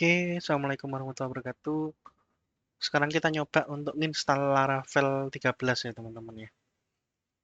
Oke, Assalamualaikum warahmatullahi wabarakatuh. Sekarang kita nyoba untuk install Laravel 13 ya teman-teman ya.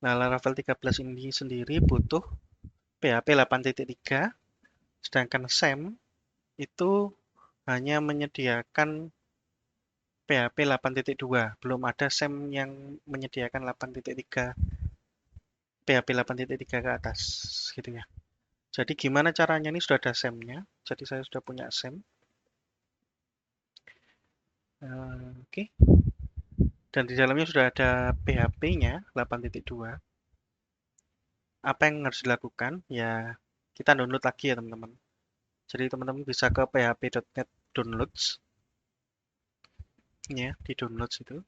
Nah, Laravel 13 ini sendiri butuh PHP 8.3, sedangkan SAM itu hanya menyediakan PHP 8.2. Belum ada SAM yang menyediakan 8.3, PHP 8.3 ke atas gitu ya. Jadi gimana caranya? Ini sudah ada SAM-nya. Jadi saya sudah punya SAM. Oke. Dan di dalamnya sudah ada PHP-nya 8.2. Apa yang harus dilakukan? Ya, kita download lagi ya teman-teman. Jadi teman-teman bisa ke php.net downloads, ya, di downloads itu.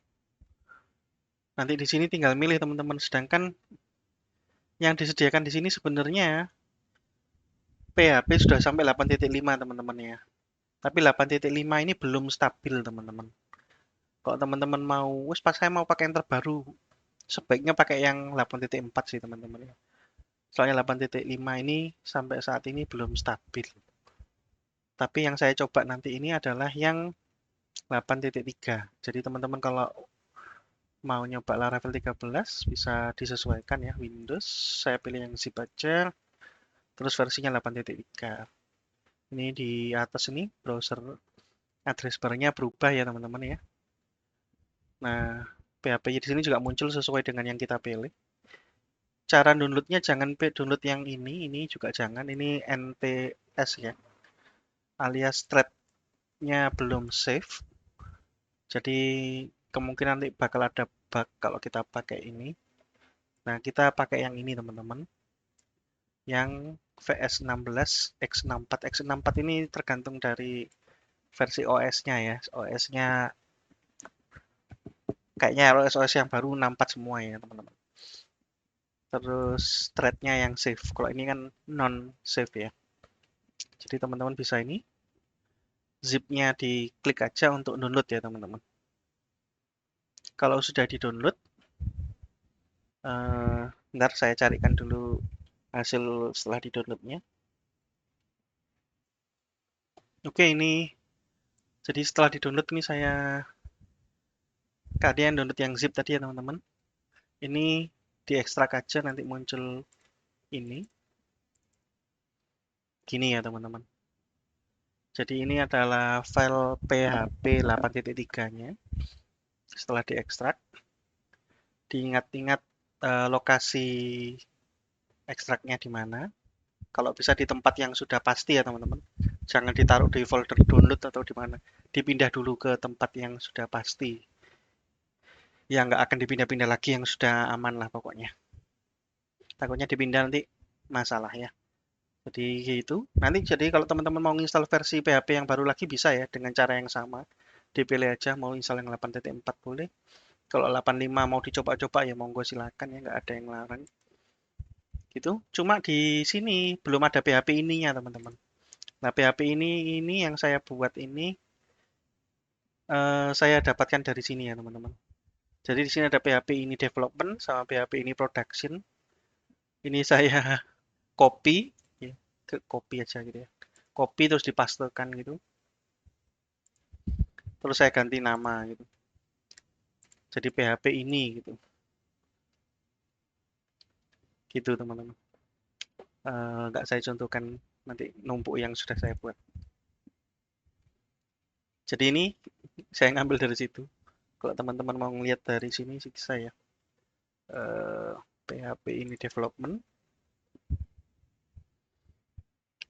Nanti di sini tinggal milih teman-teman. Sedangkan yang disediakan di sini sebenarnya PHP sudah sampai 8.5 teman-teman ya. Tapi 8.5 ini belum stabil teman-teman. Kalau teman-teman mau, wes pas saya mau pakai yang terbaru, sebaiknya pakai yang 8.4 sih teman-teman ya. Soalnya 8.5 ini sampai saat ini belum stabil. Tapi yang saya coba nanti ini adalah yang 8.3. Jadi teman-teman kalau mau nyoba Laravel 13 bisa disesuaikan ya Windows. Saya pilih yang zip aja. Terus versinya 8.3. Ini di atas ini browser address barnya berubah ya teman-teman ya. Nah, PHP-nya di sini juga muncul sesuai dengan yang kita pilih. Cara downloadnya jangan download yang ini juga jangan. Ini NTS ya, alias thread-nya belum save. Jadi kemungkinan nanti bakal ada bug kalau kita pakai ini. Nah, kita pakai yang ini teman-teman. Yang VS16, X64. X64 ini tergantung dari versi OS-nya ya. OS-nya kayaknya OS yang baru 64 semua ya teman-teman. Terus thread-nya yang save. Kalau ini kan non save ya. Jadi teman-teman bisa ini zip-nya diklik aja untuk download ya teman-teman. Kalau sudah di-download, ntar saya carikan dulu hasil setelah di-downloadnya. Oke, ini jadi setelah di-download ini saya kalian download yang zip tadi ya teman-teman. Ini diekstrak aja nanti muncul ini. Gini ya teman-teman. Jadi ini adalah file PHP 8.3-nya. Setelah diekstrak, diingat-ingat lokasi ekstraknya di mana. Kalau bisa di tempat yang sudah pasti ya teman-teman. Jangan ditaruh di folder download atau di mana. Dipindah dulu ke tempat yang sudah pasti. Ya nggak akan dipindah-pindah lagi yang sudah aman lah pokoknya. Takutnya dipindah nanti masalah ya. Jadi gitu. Nanti jadi kalau teman-teman mau install versi PHP yang baru lagi bisa ya dengan cara yang sama. Dipilih aja mau install yang 8.4 boleh. Kalau 85 mau dicoba-coba ya monggo silakan ya nggak ada yang larang. Gitu. Cuma di sini belum ada PHP ininya teman-teman. Nah PHP ini yang saya buat ini saya dapatkan dari sini ya teman-teman. Jadi di sini ada PHP ini development sama PHP ini production. Ini saya copy, ya, ke copy aja gitu ya. Copy terus dipastekan gitu. Terus saya ganti nama gitu. Jadi PHP ini gitu. Gitu teman-teman. Nggak saya contohkan nanti numpuk yang sudah saya buat. Jadi ini saya ngambil dari situ. Kalau teman-teman mau ngelihat dari sini sih saya PHP ini development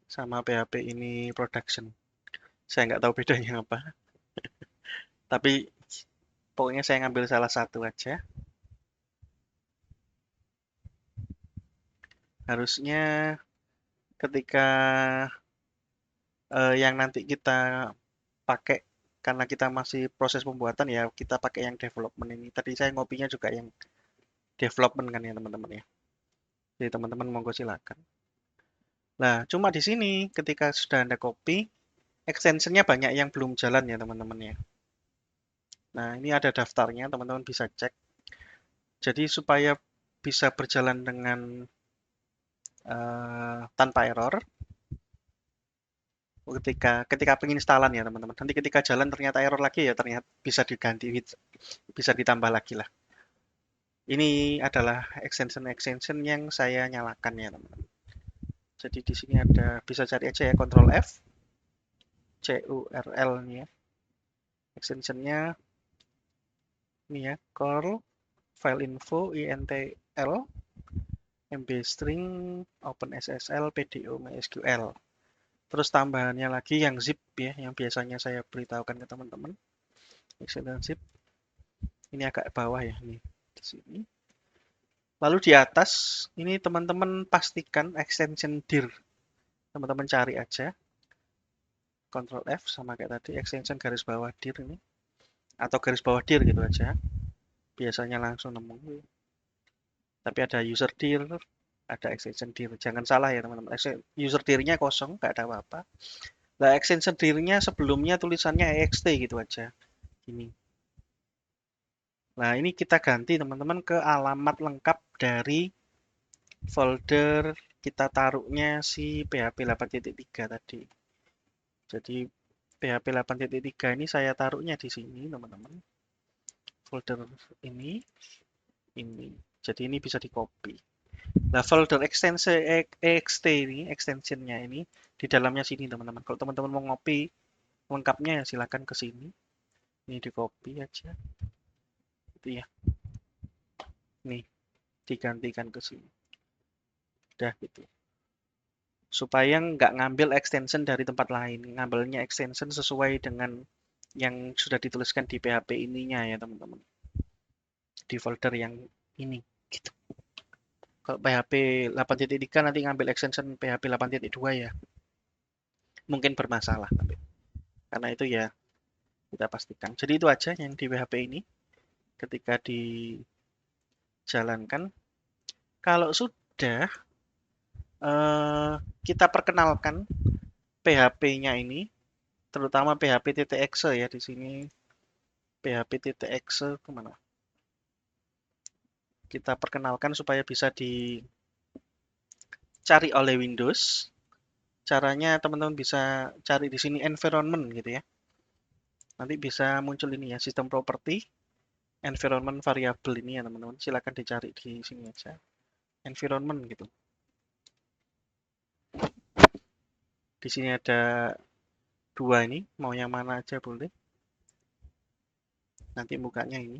sama PHP ini production. Saya nggak tahu bedanya apa. Tapi pokoknya saya ngambil salah satu aja. Harusnya ketika yang nanti kita pakai karena kita masih proses pembuatan ya kita pakai yang development ini. Tadi saya ngopinya juga yang development kan ya teman-teman ya. Jadi teman-teman monggo silakan. Nah, cuma di sini ketika sudah Anda copy, extensionnya banyak yang belum jalan ya teman-teman ya. Nah, ini ada daftarnya, teman-teman bisa cek. Jadi supaya bisa berjalan dengan tanpa error, ketika penginstalan ya teman-teman. Nanti ketika jalan ternyata error lagi ya ternyata bisa diganti, bisa ditambah lagi lah. Ini adalah extension yang saya nyalakan ya teman-teman. Jadi di sini ada, bisa cari aja ya, Ctrl F, CURL nih ya. Extensionnya ini ya, curl, file info, intl, mb string, OpenSSL, PDO, MySQL. Terus tambahannya lagi yang zip ya, yang biasanya saya beritahukan ke teman-teman. Extension zip. Ini agak bawah ya, nih di sini. Lalu di atas, ini teman-teman pastikan extension dir. Teman-teman cari aja. Ctrl F sama kayak tadi, extension garis bawah dir ini. Atau garis bawah dir gitu aja. Biasanya langsung nemu. Tapi ada user dir, ada extension dir. Jangan salah ya teman-teman. User dirnya kosong, nggak ada apa-apa. Nah, extension dirnya sebelumnya tulisannya ext gitu aja. Ini. Nah, ini kita ganti teman-teman ke alamat lengkap dari folder kita taruhnya si PHP 8.3 tadi. Jadi PHP 8.3 ini saya taruhnya di sini, teman-teman. Folder ini, ini. Jadi ini bisa di copy. Nah, folder ext ini, extensionnya ini di dalamnya sini, teman-teman. Kalau teman-teman mau ngopi lengkapnya ya silakan ke sini. Ini di copy aja. Itu ya. Nih, digantikan ke sini. Udah gitu. Supaya nggak ngambil extension dari tempat lain. Ngambilnya extension sesuai dengan yang sudah dituliskan di PHP ininya ya teman-teman. Di folder yang ini. Gitu. Kalau PHP 8.3 nanti ngambil extension PHP 8.2 ya. Mungkin bermasalah. Karena itu ya kita pastikan. Jadi itu aja yang di PHP ini. Ketika dijalankan. Kalau sudah kita perkenalkan PHP-nya ini, terutama PHP.exe ya di sini. PHP.exe kemana? Kita perkenalkan supaya bisa dicari oleh Windows. Caranya teman-teman bisa cari di sini environment gitu ya. Nanti bisa muncul ini ya, sistem property, environment variable ini ya teman-teman. Silakan dicari di sini aja. Environment gitu. Di sini ada dua ini, mau yang mana aja boleh. Nanti bukanya ini.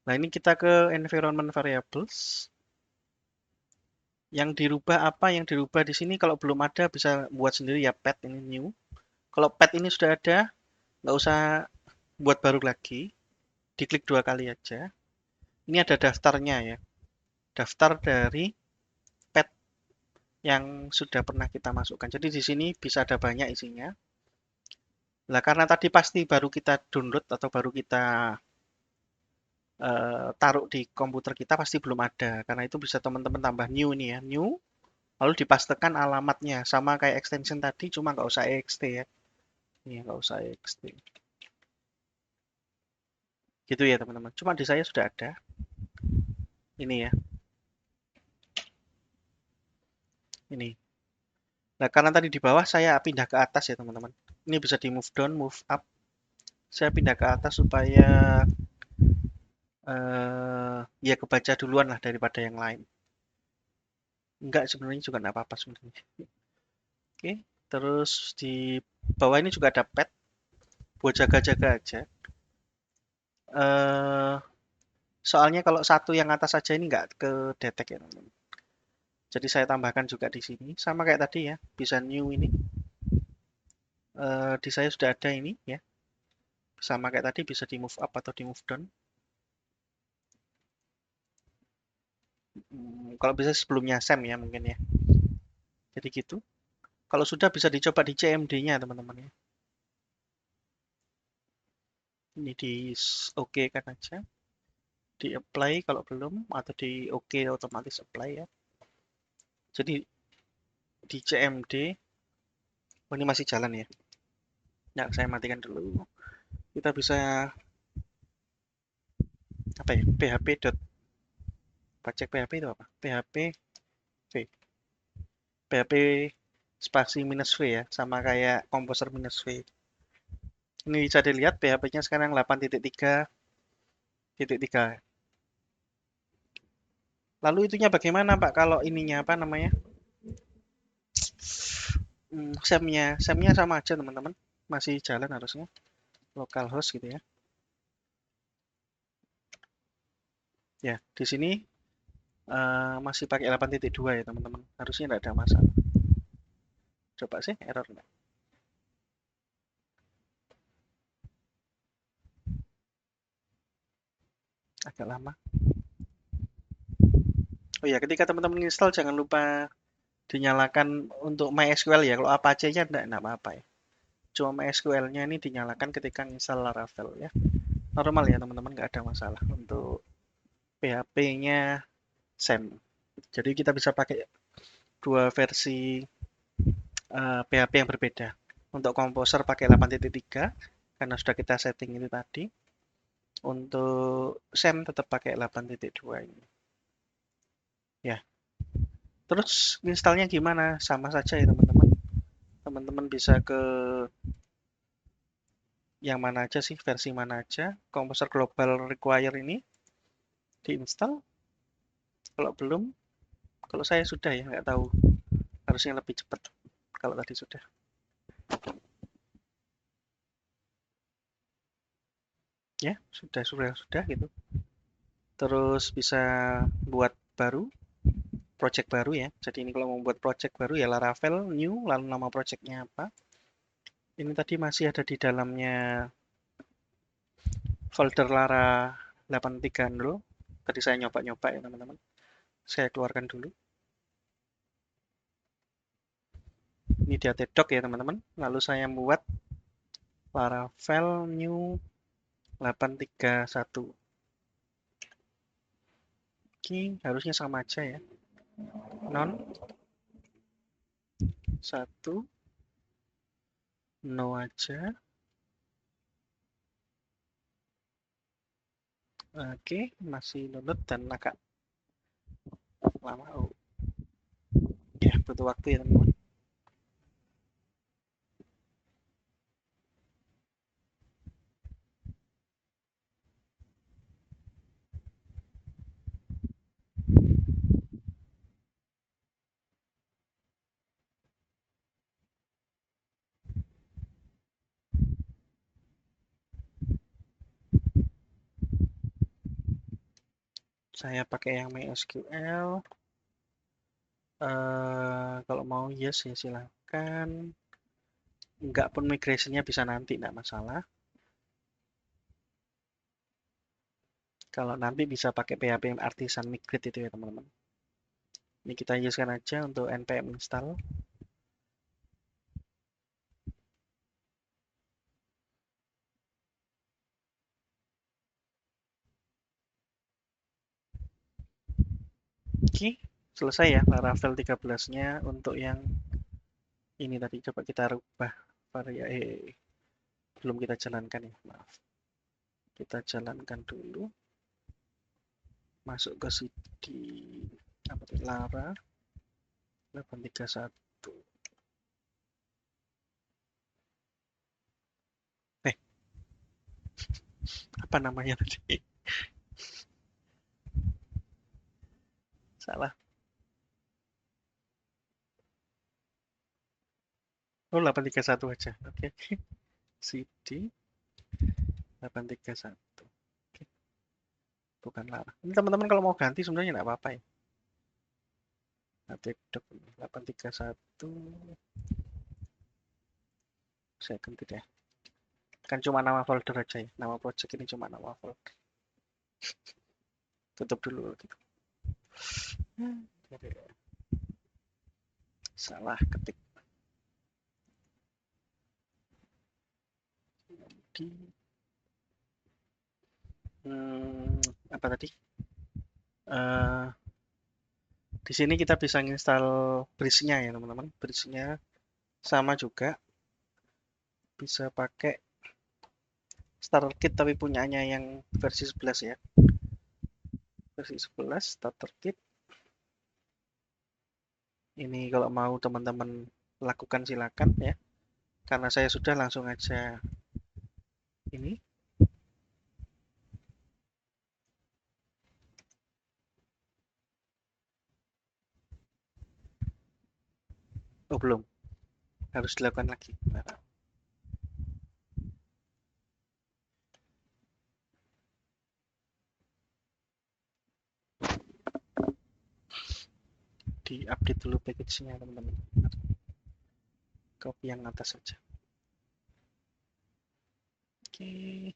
Nah, ini kita ke environment variables. Yang dirubah apa? Yang dirubah di sini kalau belum ada bisa buat sendiri ya, pet ini new. Kalau pet ini sudah ada, nggak usah buat baru lagi. Diklik 2 kali aja. Ini ada daftarnya ya. Daftar dari pet yang sudah pernah kita masukkan. Jadi di sini bisa ada banyak isinya. Nah, karena tadi pasti baru kita download atau baru kita taruh di komputer kita pasti belum ada. Karena itu bisa teman-teman tambah new ini ya. New, lalu dipastekan alamatnya. Sama kayak extension tadi, cuma nggak usah ext ya. Ini nggak usah ext. Gitu ya teman-teman. Cuma di saya sudah ada. Ini ya. Ini. Nah, karena tadi di bawah saya pindah ke atas ya teman-teman. Ini bisa di move down, move up. Saya pindah ke atas supaya ya kebaca duluan lah daripada yang lain. Enggak, sebenarnya juga enggak apa-apa sebenarnya. Oke, terus di bawah ini juga ada pet buat jaga-jaga aja. Soalnya kalau satu yang atas saja ini enggak ke detect ya teman-teman. Jadi saya tambahkan juga di sini, sama kayak tadi ya, bisa new ini. Di saya sudah ada ini ya, sama kayak tadi bisa di move up atau di move down. Kalau bisa sebelumnya Sam ya mungkin ya. Jadi gitu. Kalau sudah bisa dicoba di CMD-nya teman-teman ya. Ini di oke kan aja. Di apply kalau belum atau di oke otomatis apply ya. Jadi di CMD oh ini masih jalan ya. Nah, saya matikan dulu. Kita bisa apa ya? php. Cek PHP itu apa? PHP v. PHP spasi minus V ya, sama kayak komposer minus V. Ini bisa dilihat PHP-nya sekarang 8.3.3. Lalu itunya bagaimana Pak kalau ininya apa namanya? SEM-nya sama aja teman-teman. Masih jalan harusnya. Localhost gitu ya. Ya, di sini masih pakai 8.2 ya teman-teman. Harusnya tidak ada masalah. Coba sih error nggak? Agak lama. Oh ya, ketika teman-teman install jangan lupa dinyalakan untuk MySQL ya. Kalau Apache-nya enggak apa-apa ya. Cuma MySQL-nya ini dinyalakan ketika install Laravel ya. Normal ya teman-teman, nggak ada masalah untuk PHP-nya SEM. Jadi kita bisa pakai dua versi PHP yang berbeda. Untuk Composer pakai 8.3 karena sudah kita setting itu tadi. Untuk SEM tetap pakai 8.2 ini. Ya. Terus installnya gimana? Sama saja ya teman-teman. Teman-teman bisa ke yang mana aja sih, versi mana aja. Composer Global Require ini diinstal. Kalau belum, kalau saya sudah ya, nggak tahu. Harusnya lebih cepat kalau tadi sudah. Ya, sudah gitu. Terus bisa buat baru, project baru ya. Jadi ini kalau mau buat project baru ya Laravel new, lalu nama projectnya apa. Ini tadi masih ada di dalamnya folder Lara 830. Tadi saya nyoba-nyoba ya teman-teman. Saya keluarkan dulu. Ini di doc ya teman-teman. Lalu saya buat Laravel new 831. Oke, harusnya sama aja ya. Non 1 no aja. Oke, masih download dan agak lama. Oh, ya butuh waktu ya teman-teman. Saya pakai yang MySQL. Kalau mau yes ya silahkan. Enggak pun migrasinya bisa nanti, enggak masalah. Kalau nanti bisa pakai PHP Artisan Migrate itu ya teman-teman. Ini kita yeskan aja untuk npm install. Oke, selesai ya Laravel 13-nya untuk yang ini tadi. Coba kita rubah variasi. Belum kita jalankan ya, maaf. Kita jalankan dulu. Masuk ke CD apa tuh, Lara 831. Eh, apa namanya tadi? Salah. Oh, 831 aja. Oke. CD 831. Oke, bukan Lara. Ini teman-teman kalau mau ganti sebenarnya nggak apa-apa ya. Dok 831. Saya ganti deh. Kan cuma nama folder aja ya. Nama project ini cuma nama folder. Tutup dulu gitu. Salah ketik. Di apa tadi? Eh, di sini kita bisa install bridge-nya ya teman-teman. Bridge-nya sama juga. Bisa pakai starter kit tapi punyanya yang versi 11 ya. Versi 11 starter kit. Ini kalau mau teman-teman lakukan silakan ya. Karena saya sudah langsung aja ini. Oh, belum. Harus dilakukan lagi. Nah, di-update dulu package-nya, teman-teman. Copy yang atas saja. Oke.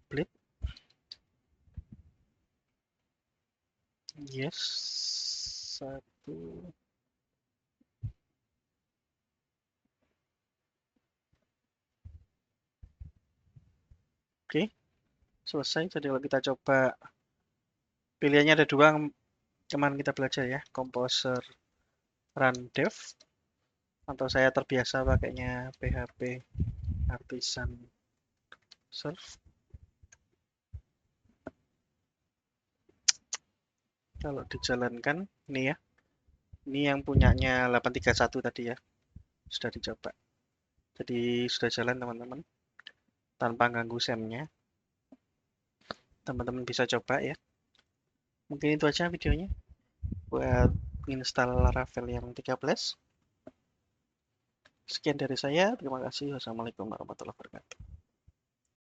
Blip. Yes. Satu. Oke. Selesai. Jadi kalau kita coba, pilihannya ada dua kemarin kita belajar ya. Composer Run Dev. Atau saya terbiasa pakainya PHP Artisan Serve. Kalau dijalankan, ini ya. Ini yang punyanya 831 tadi ya. Sudah dicoba. Jadi sudah jalan teman-teman. Tanpa ganggu SEM-nya. Teman-teman bisa coba ya. Mungkin itu aja videonya. Buat install Laravel yang 13. Sekian dari saya. Terima kasih. Wassalamualaikum warahmatullahi wabarakatuh.